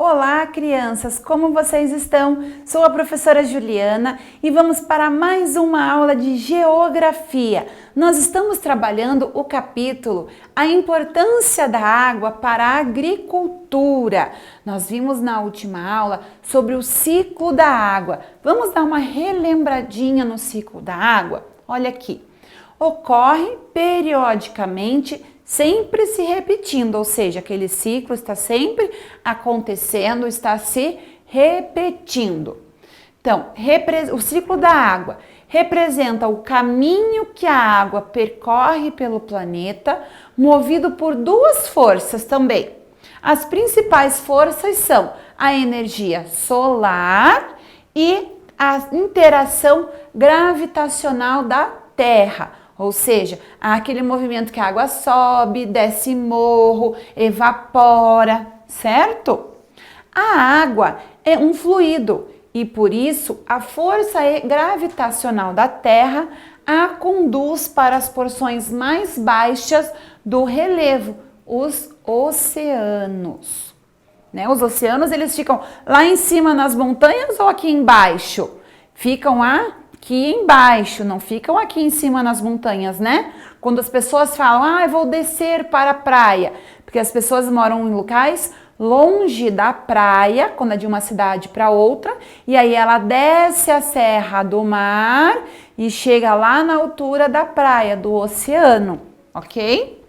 Olá, crianças! Como vocês estão? Sou a professora Juliana e vamos para mais uma aula de Geografia. Nós estamos trabalhando o capítulo A Importância da Água para a Agricultura. Nós vimos na última aula sobre o ciclo da água. Vamos dar uma relembradinha no ciclo da água? Olha aqui. Ocorre periodicamente, sempre se repetindo, ou seja, aquele ciclo está sempre acontecendo, está se repetindo. Então, o ciclo da água representa o caminho que a água percorre pelo planeta, movido por duas forças também. As principais forças são a energia solar e a interação gravitacional da Terra. Ou seja, há aquele movimento que a água sobe, desce morro, evapora, certo? A água é um fluido e por isso a força gravitacional da Terra a conduz para as porções mais baixas do relevo, os oceanos. Os oceanos eles ficam lá em cima nas montanhas ou aqui embaixo? Ficam aqui embaixo, não ficam aqui em cima nas montanhas, né? Quando as pessoas falam, eu vou descer para a praia, porque as pessoas moram em locais longe da praia, quando é de uma cidade para outra, e aí ela desce a serra do mar e chega lá na altura da praia, do oceano, ok?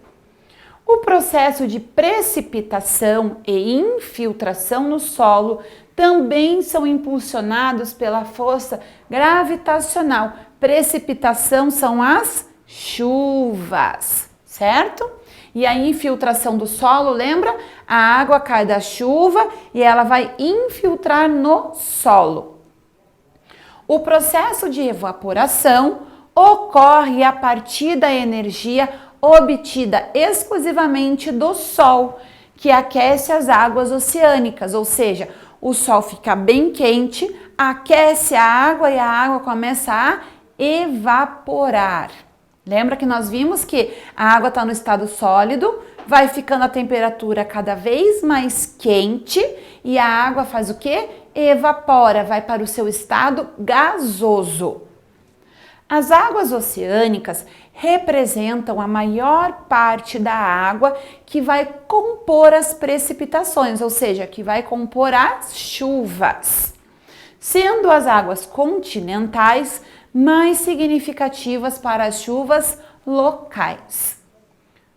O processo de precipitação e infiltração no solo também são impulsionados pela força gravitacional. Precipitação são as chuvas, certo? E a infiltração do solo, lembra? A água cai da chuva e ela vai infiltrar no solo. O processo de evaporação ocorre a partir da energia obtida exclusivamente do sol, que aquece as águas oceânicas, ou seja, o sol fica bem quente, aquece a água e a água começa a evaporar. Lembra que nós vimos que a água está no estado sólido, vai ficando a temperatura cada vez mais quente e a água faz o quê? Evapora, vai para o seu estado gasoso. As águas oceânicas representam a maior parte da água que vai compor as precipitações, ou seja, que vai compor as chuvas, sendo as águas continentais mais significativas para as chuvas locais.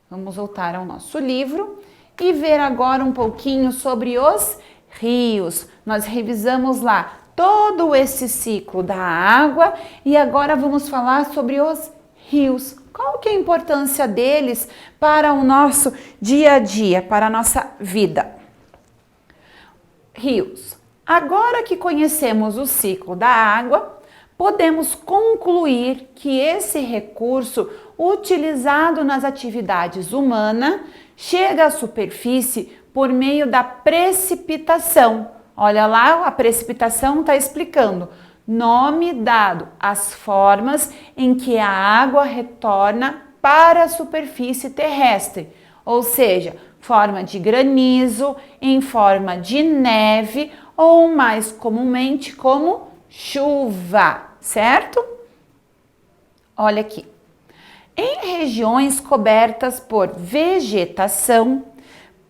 Vamos voltar ao nosso livro e ver agora um pouquinho sobre os rios. Nós revisamos lá todo esse ciclo da água e agora vamos falar sobre os rios. Qual que é a importância deles para o nosso dia a dia, para a nossa vida? Rios. Agora que conhecemos o ciclo da água, podemos concluir que esse recurso utilizado nas atividades humanas chega à superfície por meio da precipitação. Olha lá, a precipitação está explicando. Nome dado às formas em que a água retorna para a superfície terrestre, ou seja, forma de granizo, em forma de neve ou mais comumente como chuva, certo? Olha aqui. Em regiões cobertas por vegetação,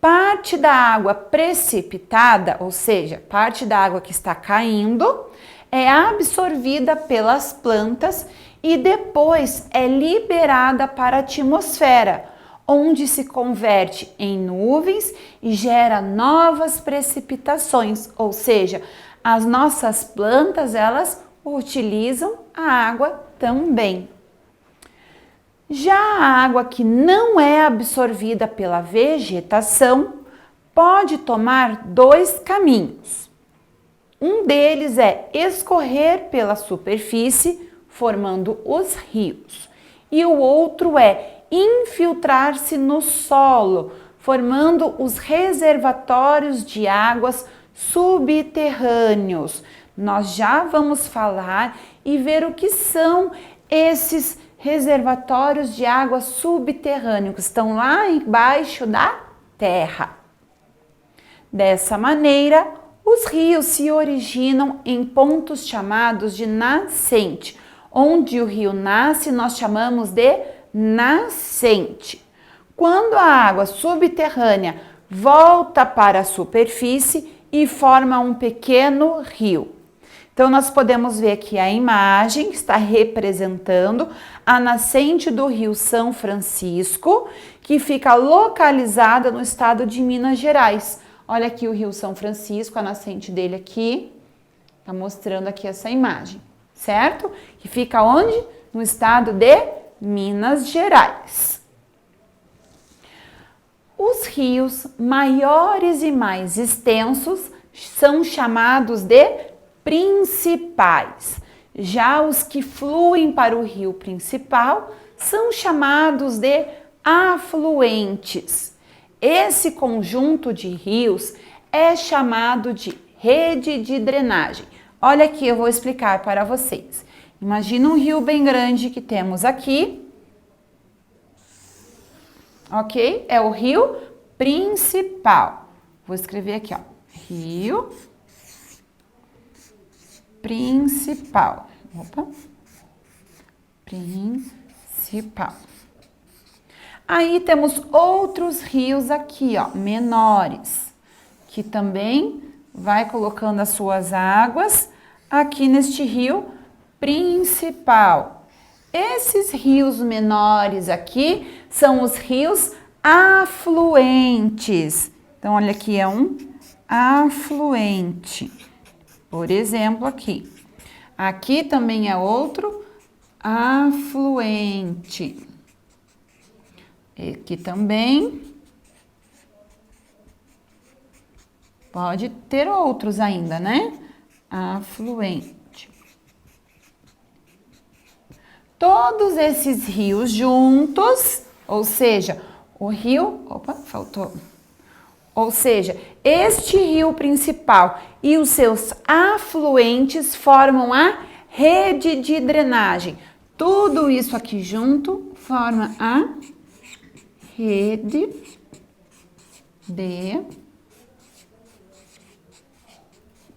parte da água precipitada, ou seja, parte da água que está caindo, é absorvida pelas plantas e depois é liberada para a atmosfera, onde se converte em nuvens e gera novas precipitações, ou seja, as nossas plantas, elas utilizam a água também. Já a água que não é absorvida pela vegetação pode tomar dois caminhos. Um deles é escorrer pela superfície, formando os rios, e o outro é infiltrar-se no solo, formando os reservatórios de águas subterrâneos. Nós já vamos falar e ver o que são esses reservatórios de água subterrâneos, que estão lá embaixo da terra. Dessa maneira, os rios se originam em pontos chamados de nascente. Onde o rio nasce, nós chamamos de nascente. Quando a água subterrânea volta para a superfície e forma um pequeno rio. Então, nós podemos ver aqui a imagem que está representando a nascente do Rio São Francisco, que fica localizada no estado de Minas Gerais. Olha aqui o Rio São Francisco, a nascente dele aqui, está mostrando aqui essa imagem, certo? Que fica onde? No estado de Minas Gerais. Os rios maiores e mais extensos são chamados de principais. Já os que fluem para o rio principal são chamados de afluentes. Esse conjunto de rios é chamado de rede de drenagem. Olha aqui, eu vou explicar para vocês. Imagina um rio bem grande que temos aqui. Ok? É o rio principal. Vou escrever aqui, ó. Rio principal. Opa. Principal. Aí temos outros rios aqui, ó, menores, que também vai colocando as suas águas aqui neste rio principal. Esses rios menores aqui são os rios afluentes. Então, olha aqui, é um afluente. Por exemplo, aqui. Aqui também é outro afluente. Aqui também pode ter outros ainda, né? Afluente. Todos esses rios juntos, ou seja, o rio... Opa, faltou. Ou seja, este rio principal e os seus afluentes formam a rede de drenagem. Tudo isso aqui junto forma a rede de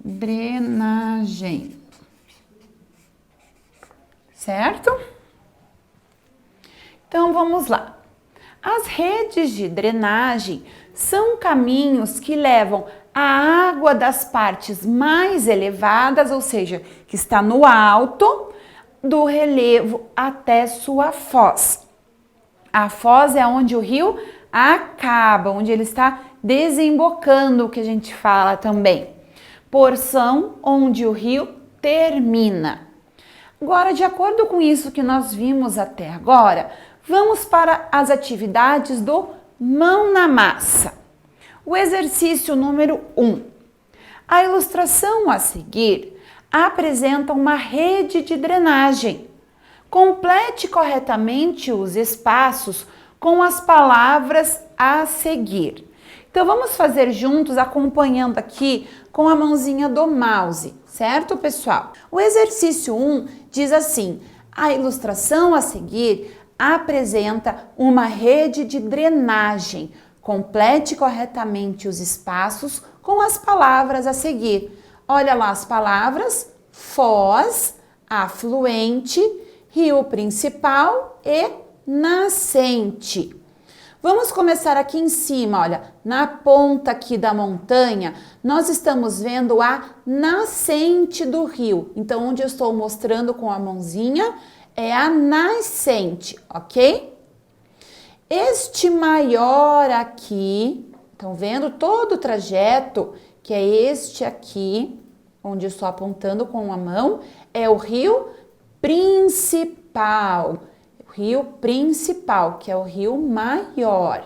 drenagem. Certo? Então, vamos lá. As redes de drenagem são caminhos que levam a água das partes mais elevadas, ou seja, que está no alto do relevo até sua foz. A foz é onde o rio acaba, onde ele está desembocando, o que a gente fala também. Porção onde o rio termina. Agora, de acordo com isso que nós vimos até agora, vamos para as atividades do mão na massa. O exercício número 1. A ilustração a seguir apresenta uma rede de drenagem. Complete corretamente os espaços com as palavras a seguir. Então, vamos fazer juntos, acompanhando aqui com a mãozinha do mouse, certo, pessoal? O exercício 1 diz assim: a ilustração a seguir apresenta uma rede de drenagem. Complete corretamente os espaços com as palavras a seguir. Olha lá as palavras: foz, afluente, rio principal e nascente. Vamos começar aqui em cima, olha, na ponta aqui da montanha, nós estamos vendo a nascente do rio. Então, onde eu estou mostrando com a mãozinha é a nascente, ok? Este maior aqui, estão vendo todo o trajeto, que é este aqui, onde eu estou apontando com a mão, é o rio principal. Rio principal, que é o rio maior.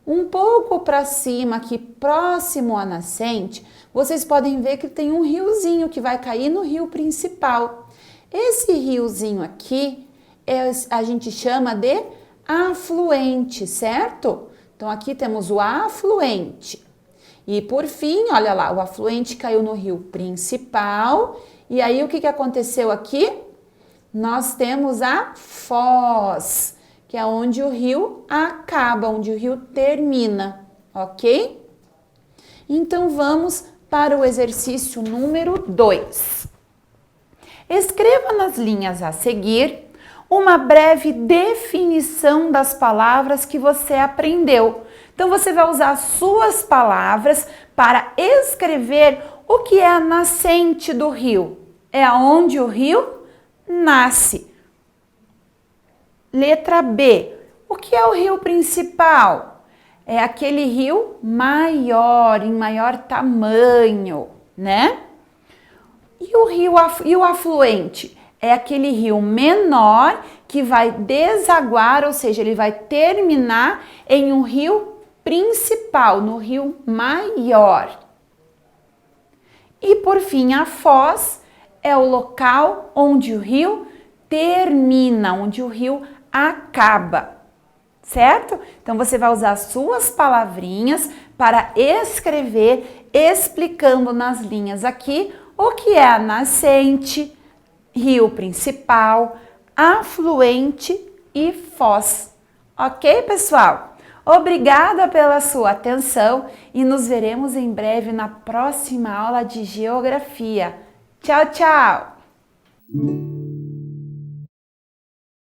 Um pouco para cima, aqui próximo à nascente, vocês podem ver que tem um riozinho que vai cair no rio principal. Esse riozinho aqui, a gente chama de afluente, certo? Então, aqui temos o afluente. E por fim, olha lá, o afluente caiu no rio principal. E aí, o que aconteceu aqui? Nós temos a foz, que é onde o rio acaba, onde o rio termina, ok? Então vamos para o exercício número 2. Escreva nas linhas a seguir uma breve definição das palavras que você aprendeu. Então você vai usar as suas palavras para escrever o que é a nascente do rio. É onde o rio nasce. Letra B. O que é o rio principal? É aquele rio maior, em maior tamanho, né? E o afluente? É aquele rio menor que vai desaguar, ou seja, ele vai terminar em um rio principal, no rio maior. E por fim, a foz é o local onde o rio termina, onde o rio acaba, certo? Então você vai usar as suas palavrinhas para escrever, explicando nas linhas aqui o que é a nascente, rio principal, afluente e foz. Ok, pessoal? Obrigada pela sua atenção e nos veremos em breve na próxima aula de Geografia. Tchau, tchau!